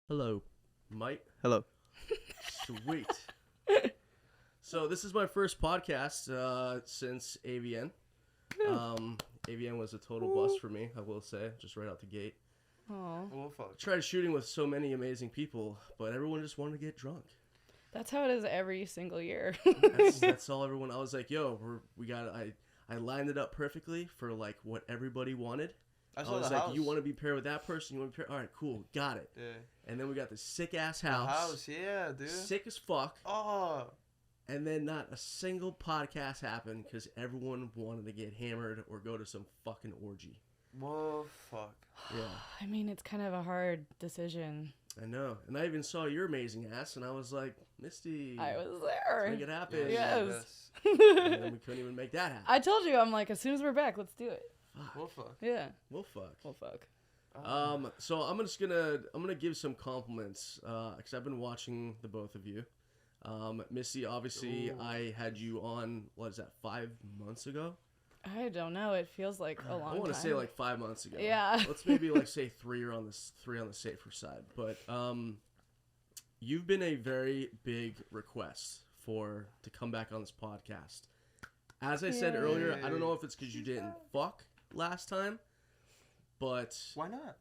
Hello, Mike. Hello. Sweet. So this is my first podcast since AVN. AVN was a total bust for me, I will say, just right out the gate. Oh, Well, fuck. I tried shooting with so many amazing people, but everyone just wanted to get drunk. that's how it is every single year. That's all everyone. I was like, yo, I lined it up perfectly for like what everybody wanted. I I saw was the like, house. you want to be paired with that person? You want to be paired? All right, cool, got it. Yeah. And then we got this sick ass The house, house, yeah, dude. sick as fuck. Oh. And then not a single podcast happened because everyone wanted to get hammered or go to some fucking orgy. Whoa, fuck. Yeah, I mean, it's kind of a hard decision. I know. And I even saw your amazing ass, and I was like, Misty, I was let's there. make it happen. Yes. And then we couldn't even make that happen. I told you, I'm like, as soon as we're back, let's do it. Fuck. Well, fuck. Yeah. Well, fuck. Well, fuck. So I'm just gonna give some compliments because I've been watching the both of you. Misty, obviously, Ooh. I had you on. What is that? 5 months ago? I don't know. It feels like a long time. I want to say like 5 months ago. Yeah. Let's maybe like say three on the safer side. But you've been a very big request to come back on this podcast. As I said earlier, I don't know if it's because you didn't fuck last time, but Why not?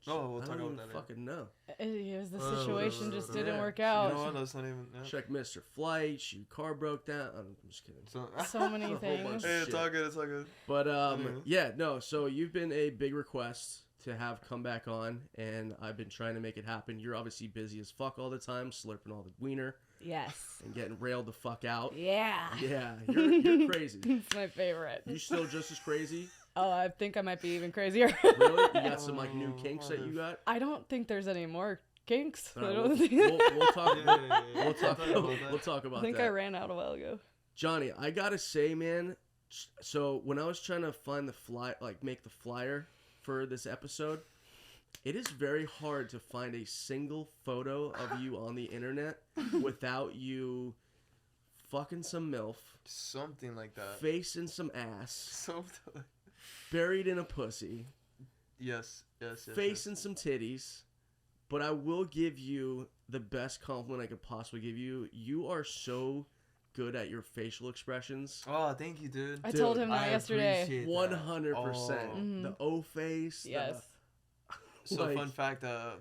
I we'll talk don't about even that later. fucking know. It was the situation just didn't yeah. work You out. know what? That's not even. Yeah. Check Mr. Flight. Your car broke down. I'm just kidding. So many It's a whole bunch things. of Hey, it's shit. all good. It's all good. But Anyway. yeah, no. So you've been a big request to have come back on, and I've been trying to make it happen. You're obviously busy as fuck all the time, slurping all the wiener Yes. and getting railed the fuck out. Yeah. Yeah, you're crazy. It's my favorite. You still just as crazy? Oh, I think I might be even crazier. Really? You got some like new kinks that you got? I don't think there's any more kinks. All right, I don't think. we'll talk. Yeah. We'll talk. Talk about that. We'll talk about I think that. I ran out a while ago. Johnny, I gotta say, man. So when I was trying to find make the flyer for this episode, it is very hard to find a single photo of you on the internet without you fucking some MILF, Something like that. facing some ass, Something. buried in a pussy, Yes. facing some titties. But I will give you the best compliment I could possibly give you. You are so good at your facial expressions. Oh, thank you, dude. I told him that I yesterday. appreciate that. 100%. Oh. Mhm. The O face. Yes. So Like- fun fact, I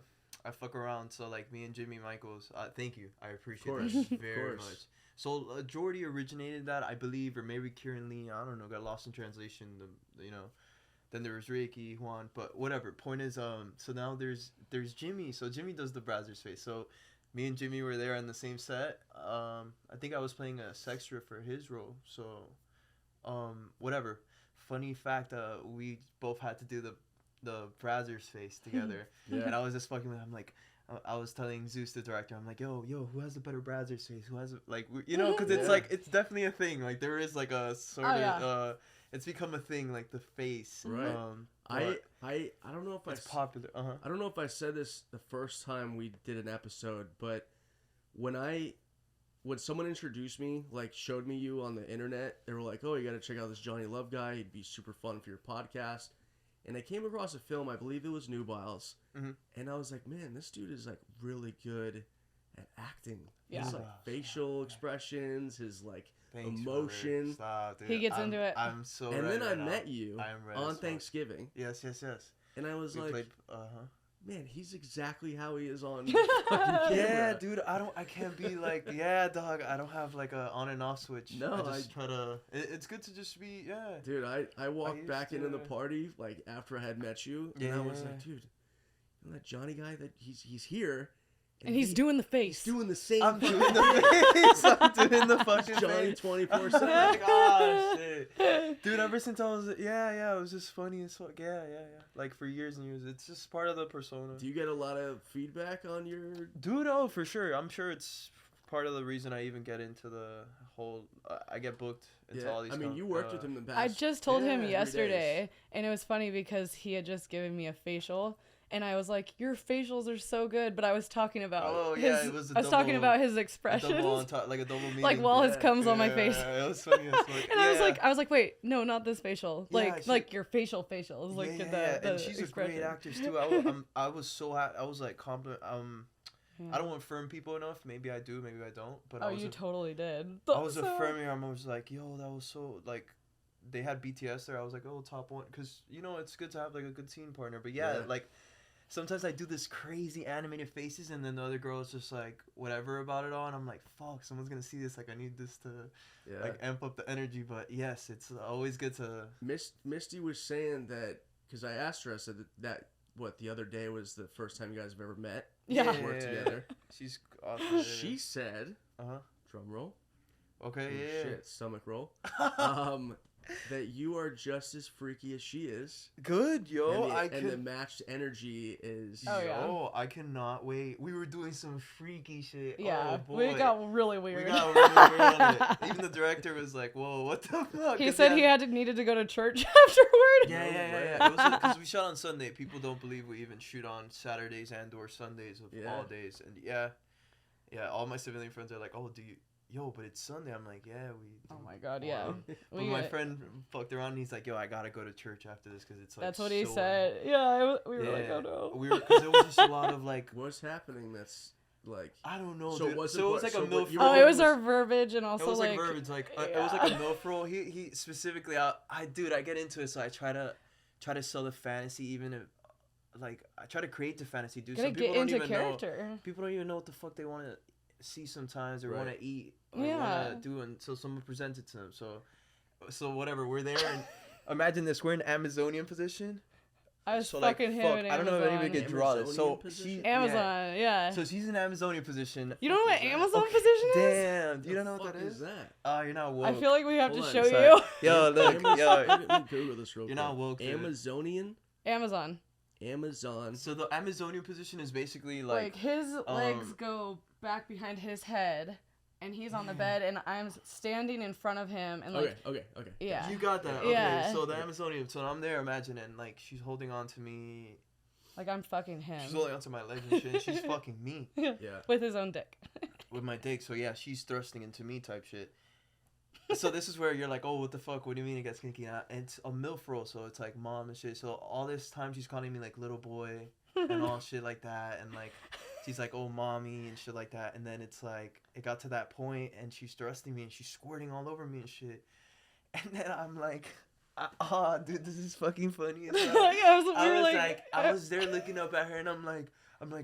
fuck around. So like me and Jimmy Michaels, thank you. I appreciate Course, that of very course. much. So Jordy originated that, I believe, or maybe Kieran Lee. I don't know. Got lost in translation. Then there was Ricky, Juan, but whatever. Point is, so now there's Jimmy. So Jimmy does the Brazzers face. So me and Jimmy were there on the same set. I think I was playing a sextra for his role. So, whatever. Funny fact, we both had to do the Brazzers face together. Yeah. And I was just fucking with him, like, I was telling Zeus, the director, I'm like, yo, who has a better Brazzers face? Who has, because it's Yeah. like, it's definitely a thing. Like, there is, like, a sort Oh, of, yeah. it's become a thing, like, the face. Right. But I don't know if it's popular. I don't know if I said this the first time we did an episode, but when someone introduced me, like showed me you on the internet, they were like, "Oh, you got to check out this Johnny Love guy. He'd be super fun for your podcast." And I came across a film, I believe it was Nubiles, Mhm. and I was like, "Man, this dude is like really good at acting. Yeah. His like facial expressions, his like Thanks, emotion." brother. Stop, dude. He gets into it. I'm so And ready then I right now. met you I am ready on as fuck. Thanksgiving, Yes. and I was We like, played, "Man, he's exactly how he is on fucking Yeah, camera." dude, I can't be like, yeah, dog, I don't have like a on and off switch. No, I just try to, it's good to just be, yeah. Dude, I walked used back into the to- party like after I had met you, and I was like, Yeah. dude, you know that Johnny guy that he's here, And he's doing the he's face. doing the same. I'm thing. doing the face, I'm doing the fucking Johnny face. 24/7. Like, oh, shit. Dude, ever since I was, it was just funny as fuck, yeah. Like, for years and years, it's just part of the persona. Do you get a lot of feedback on your? Dude, oh, for sure. I'm sure it's part of the reason I even get into the whole, I get booked into all these I mean, you worked with him the past. I just told him 3 yesterday, days. and it was funny because he had just given me a facial, and I was like, "Your facials are so good," but I was talking about Oh, his, yeah, it was a I was talking double- about his A expressions, double on top, like a double meaning. like while his cum's on my face. Yeah, it was funny as fuck. And I was like, wait, no, not this facial. Yeah, Like, she- like your facial is like the and she's expression. a great actress too. I was so happy. I was like compliment. Yeah. I don't affirm people enough. Maybe I do. Maybe I don't. But Oh, I was you totally did. I was affirming her. I was like, yo, that was so like. They had BTS there. I was like, oh, top one, because you know it's good to have like a good scene partner. But yeah, like sometimes I do this crazy animated faces, and then the other girl is just like whatever about it all, and I'm like, fuck, someone's gonna see this. Like I need this to like amp up the energy. But yes, it's always good to. Misty was saying that because I asked her, I said that what the other day was the first time you guys have ever met. Yeah. Worked together. She's awesome. She said, drum roll. Okay, Oh, yeah. shit, stomach roll. That you are just as freaky as she is. Good, yo. And the matched energy is. Oh, yeah. Yo, I cannot wait. We were doing some freaky shit. Yeah, oh, boy. we got really weird. We got really weird on it. Even the director was like, whoa, what the fuck? He said he needed to go to church afterward. Yeah. It was because we shot on Sunday. People don't believe we even shoot on Saturdays and or Sundays of all days. And yeah, all my civilian friends are like, oh, do you... Yo, but it's Sunday. I'm like, yeah, we. Oh my god, yeah. But my friend fucked around and he's like, yo, I gotta go to church after this because it's like. That's what he said. Yeah, we were like, oh no. Because it was just a lot of like. What's happening? That's like. I don't know. So dude. it was like a milf. Oh, it was our verbiage and also it was like. Verbiage, like it was like a milf roll. He specifically, I get into it, so I try to sell the fantasy, even if. Like I try to create the fantasy, dude. Gotta Some people get don't into even character. know. People don't even know what the fuck they want to see sometimes or want to eat or Yeah. want to do until someone presents it to them. So whatever. We're there and imagine this. We're in Amazonian position. I was so fucking like, him in I don't know if anybody Amazon. could draw this. So Position? Amazon, yeah. So she's in Amazonian position. You don't know what is that? Amazon position is? Damn, you don't know what that is is? that? Oh, you're not woke. I feel like we have Hold to on, show sorry. you. Yo, look, yo. Let me Google this real You're quick. not woke. dude. Amazonian. Amazon. So the Amazonian position is basically like his legs go back behind his head, and he's on the bed, and I'm standing in front of him, and like. Okay. Yeah. You got that. Okay. Yeah. So the Amazonian. So I'm there, imagine, and like she's holding on to me. Like I'm fucking him. She's holding onto my legs and shit. She's fucking me Yeah. With his own dick. with my dick. So yeah, she's thrusting into me type shit. So this is where you're like, oh, what the fuck? What do you mean it gets kinky? And it's a MILF role, so it's like mom and shit. So all this time she's calling me like little boy and all shit like that, and like she's like, oh, mommy and shit like that. And then it's like it got to that point, and she's thrusting me and she's squirting all over me and shit. And then I'm like. Dude, this is fucking funny. I was there looking up at her, and I'm like,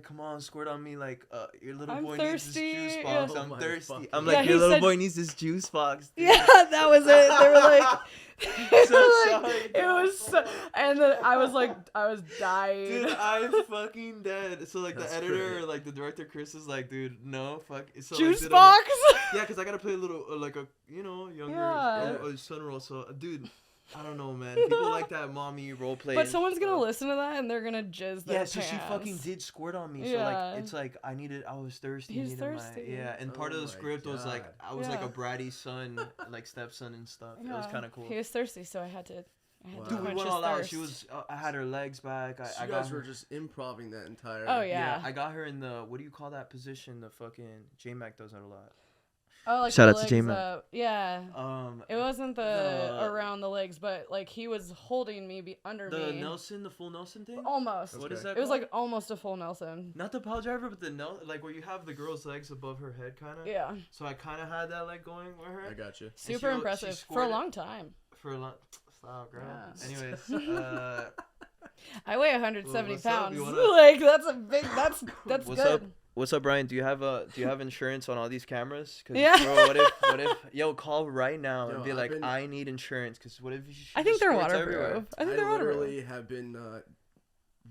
come on, squirt on me, like, your little boy needs this juice box. Yeah. I'm thirsty. God. I'm like, your little boy needs this juice box. Dude. Yeah, that was it. They were like, sorry, it was so, and then I was dying. Dude, I'm fucking dead. So like That's the editor great. or like the director Chris is like, dude, no, fuck. So, Juice like, box. Yeah, because I gotta play a little like a younger son role. So dude. I don't know, man. People like that mommy role play. But someone's gonna listen to that and they're gonna jizz their so she fucking did squirt on me. So like it's like I was thirsty. He's needed thirsty. And part of the script was like I was like a bratty son, like stepson and stuff. Yeah. It was kind of cool. He was thirsty, so I had to. Dude, we quench went his all out. thirst. She was. I had her legs back. So I you got guys her. were just improving that entire. Oh yeah. I got her in the what do you call that position? The fucking J-Mac does that a lot. Oh, like Shout the out to legs J-Mac. up. Yeah. It wasn't the- around the legs, but like he was holding me under The me. Nelson, the full Nelson thing. Almost. What is Okay. that? It was called? like almost a full Nelson. Not the pile driver, but the like where you have the girl's legs above her head, kind of. Yeah. So I kind of had that leg going with her. I got you. Super she impressive for a scored it. long time. For a long. Stop, girl. Yeah. Anyways, I weigh 170 what's up? pounds. You wanna- Like that's a big. That's What's good. up? What's up, Brian? Do you have insurance on all these cameras? Cause, Yeah. Bro, what if yo call right now and Yo, be I've like, been- I need insurance? Cause what if she I think just they're squirts everywhere? waterproof. I think I they're waterproof. literally have been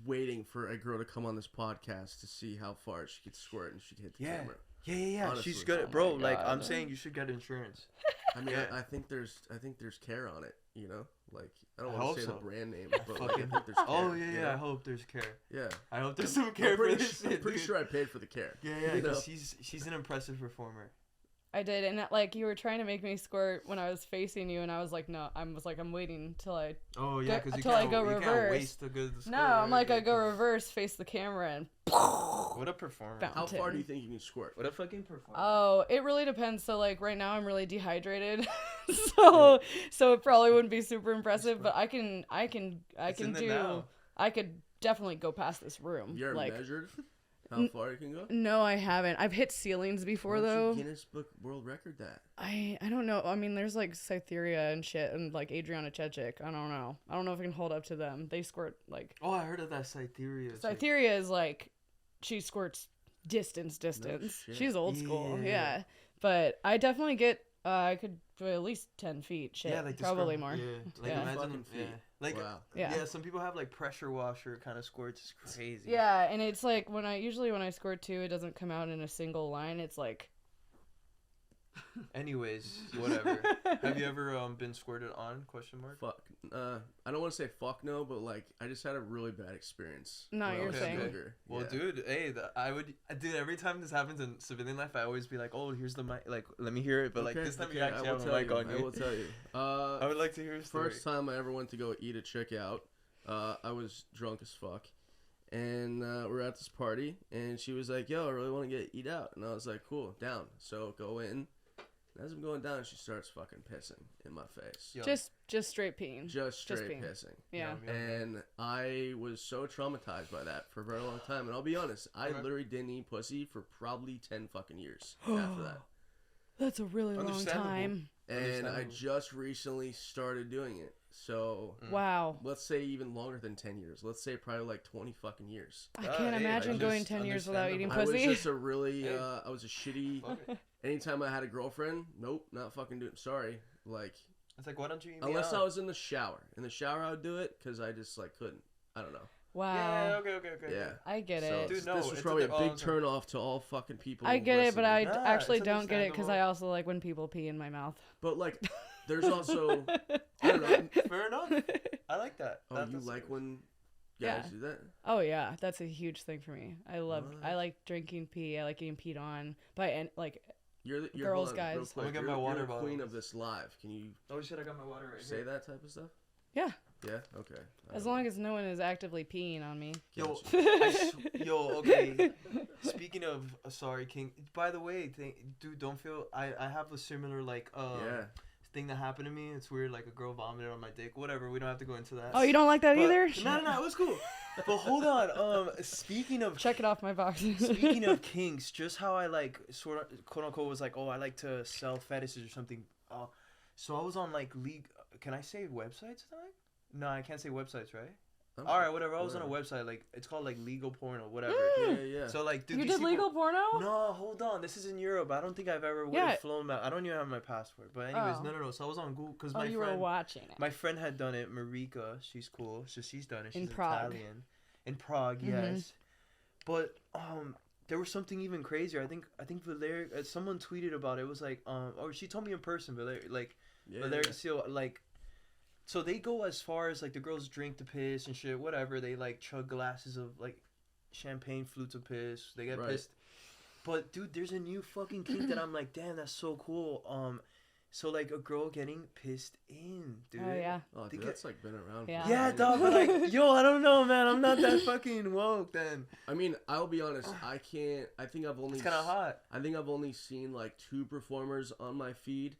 waiting for a girl to come on this podcast to see how far she could squirt and she'd hit the Yeah. camera. Yeah. Honestly. She's good, Oh bro. my Like God. I'm saying, you should get insurance. I mean, Yeah. I think there's care on it. You know, like I don't I want hope to say so. the brand name, but like, I Fucking- think there's care. Oh you yeah. know? I hope there's care. Yeah. I hope there's some care I'm for pretty, this I'm shit. pretty dude. sure I paid for the care. Yeah, you know? because she's an impressive performer. I did, and like you were trying to make me squirt when I was facing you, and I was like, no, I'm waiting till I. Oh yeah, because Until I go you can't reverse. waste a good squirt, No, I'm like right? I go reverse, face the camera, and. What a performance! Fountain. How far do you think you can squirt? What a fucking performance! Oh, it really depends. So like right now I'm really dehydrated, so it probably wouldn't be super impressive. But I can It's in the do. now. I could definitely go past this room. You ever like measured how far you can go? no, I haven't. I've hit ceilings before Why don't though. you Guinness Book World Record that. I don't know. I mean, there's like Cytherea and shit, and like Adriana Chechik. I don't know. I don't know if I can hold up to them. They squirt like. Oh, I heard of that Cytherea. Cytherea is like, she squirts distance. shit. She's old school, Yeah. yeah. But I definitely get. I could go at least 10 feet. Shit, Yeah, like probably more. Yeah, like Yeah. imagine. Fucking Yeah, feet. like Wow. Yeah. Some people have like pressure washer kind of squirts. It's crazy. Yeah, and it's like when I squirt too, it doesn't come out in a single line. It's like. Anyways, whatever. Have you ever been squirted on? Question mark. Fuck. I don't want to say fuck no, but like I just had a really bad experience. No, when I you're was saying. younger. Well, Yeah. dude, hey, dude, every time this happens in civilian life, I always be like, oh, here's the mic, like, let me hear it, but like Okay, this time okay, you actually I will have a tell mic you, on you. I will tell you. I would like to hear a story. First time I ever went to go eat a chick out, I was drunk as fuck, and we're at this party, and she was like, "Yo, I really want to eat out," and I was like, "Cool, down." So go in. And as I'm going down, she starts fucking pissing in my face. Yo. Just straight peeing. Just straight peeing. pissing. Yeah. Yum, yum, yum. And I was so traumatized by that for a very long time. And I'll be honest, I Okay. literally didn't eat pussy for probably 10 fucking years after that. That's a really long Understandable. time. And I Understandable. just recently started doing it. So Wow. let's say even longer than 10 years. Let's say probably like 20 fucking years. I can't hey, imagine I going just 10 years without eating I was pussy. just a really, Hey. I was a shitty, Fuck it. anytime I had a girlfriend, nope, not fucking doing, sorry. Like, It's like, why don't you eat me unless out? I was in the shower. In the shower, I would do it because I just like couldn't. I don't know. Wow. Yeah, okay. Yeah. I get So it. Dude, no, this was it's probably a a- big oh, sorry. turn off to all fucking people. I get it, but I listening. Nah, actually it's don't get it because I understandable. also like when people pee in my mouth. But like, there's also, I don't know. Fair enough. I like that. Oh, That- you that's like good. when guys Yeah. do that? Oh yeah, that's a huge thing for me. I What? like drinking pee. I like getting peed on by like You're Girls, hold on, guys. real I'm quick. gonna get you're, my water you're the bottle. queen of this live. Can you Oh shit! I got my water right say here. that type of stuff? yeah, Yeah. Okay. as long as no one is actively peeing on me. Yo, Gotcha. okay. Speaking of, sorry, King. By the way, dude, don't feel. I have a similar like Yeah. thing that happened to me. It's weird, like a girl vomited on my dick. Whatever. We don't have to go into that. Oh, you don't like that But- either? No, it was cool. But hold on. Speaking of Check it off my box. speaking of kinks, just how I like sort of quote unquote was like, oh, I like to sell fetishes or something. So I was on like league. Can I say websites? No, I can't say websites, right? I'm- All right, whatever. I was on whatever. a website like it's called like legal porn or whatever. Yeah. So like, dude, you these did people- legal porno? No, hold on. This is in Europe. I don't think I've ever would Yeah. have flown back. I don't even have my passport. But anyways, Oh. no. So I was on Google because Oh, my you were friend, watching it. my friend had done it. Marika, she's cool. So she's done it. She's In Prague. Italian. In Prague, Mhm. yes. But there was something even crazier. I think Valeria. Someone tweeted about it. It was like or she told me in person. Valeria, like Yeah. Valeria, so like. So they go as far as like the girls drink the piss and shit, whatever. They like chug glasses of like champagne flutes of piss. They get Right. pissed. But dude, there's a new fucking kink that I'm like, damn, that's so cool. So like a girl getting pissed in, dude. Oh yeah. Oh, dude, think that's like been around. Yeah. For Yeah, years. dog. But like, yo, I don't know, man. I'm not that fucking woke. Then I mean, I'll be honest. I can't. I think I've only. it's kind of hot. I think I've only seen like 2 performers on my feed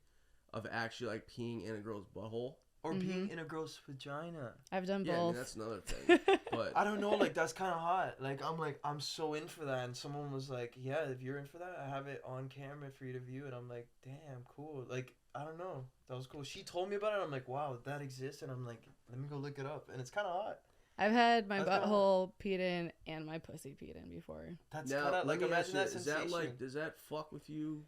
of actually like peeing in a girl's butthole. Or Mhm. being in a girl's vagina. I've done Yeah, I mean, both. that's another thing. But I don't know, like that's kind of hot. Like I'm so in for that, and someone was like, "Yeah, if you're in for that, I have it on camera for you to view." And I'm like, "Damn, cool." Like I don't know, that was cool. She told me about it. I'm like, "Wow, that exists," and I'm like, "Let me go look it up." And it's kind of hot. I've had my That's kinda- butthole peed in and my pussy peed in before. That's now, kind of like let me ask imagine you, that is sensation. that like, does that fuck with you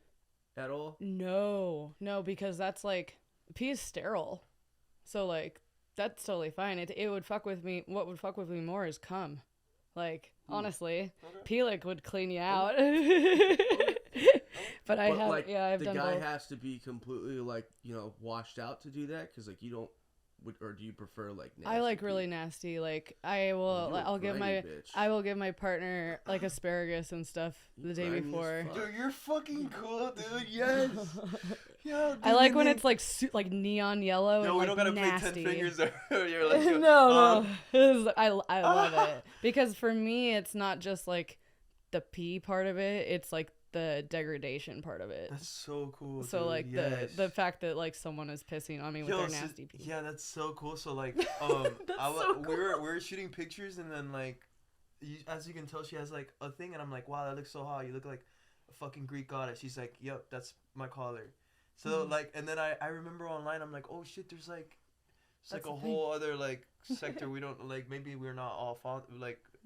at all? No, because that's like pee is sterile, so like that's totally fine. It would fuck with me. What would fuck with me more is cum. Like honestly, Okay. Peelic would clean you out. But I But, have, like, yeah, I've the done guy both. has to be completely like washed out to do that because like you don't or do you prefer like? I nasty like pee? really nasty. Like I will. You a I'll give grimy my. bitch. I will give my partner like asparagus and stuff the day grimy as before. fuck. Dude, you're fucking cool, dude. Yes. Yeah. Dude, I like when and it's like like neon yellow then- and Yo, we like don't gotta nasty. play 10 fingers. You're like, no. I love it because for me it's not just like the pee part of it. It's like the degradation part of it. That's so cool. So dude. like Yes. the fact that like someone is pissing on me with Yo, their so- nasty pee. Yeah, that's so cool. So like, That's so we were shooting pictures, and then like, as you can tell, she has like a thing, and I'm like, wow, that looks so hot. You look like a fucking Greek goddess. She's like, yep, that's my collar. So like, and then I remember online, I'm like, oh shit, there's like, it's like That's a the thing. whole other like sector we don't like. Maybe we're not all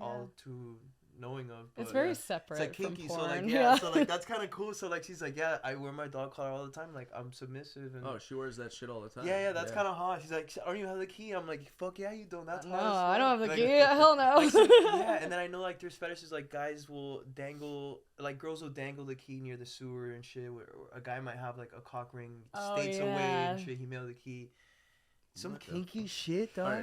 all too knowing of. But It's very yeah. separate It's like kinky, from so porn. like yeah, so like that's kind of cool. So like she's like, yeah, I wear my dog collar all the time. Like I'm submissive and Oh, she wears that shit all the time. yeah, that's kind of hot. She's like, "Aren't you have the key?" I'm like, "Fuck yeah, you don't." That's No, hot as I don't have the fuck." key. Hell no. Yeah, and then I know like there's fetishes like guys will dangle, like girls will dangle the key near the sewer and shit. Where a guy might have like a cock ring Oh, states away yeah. and shit. He mailed the key. Some What the kinky shit, dog. Alright.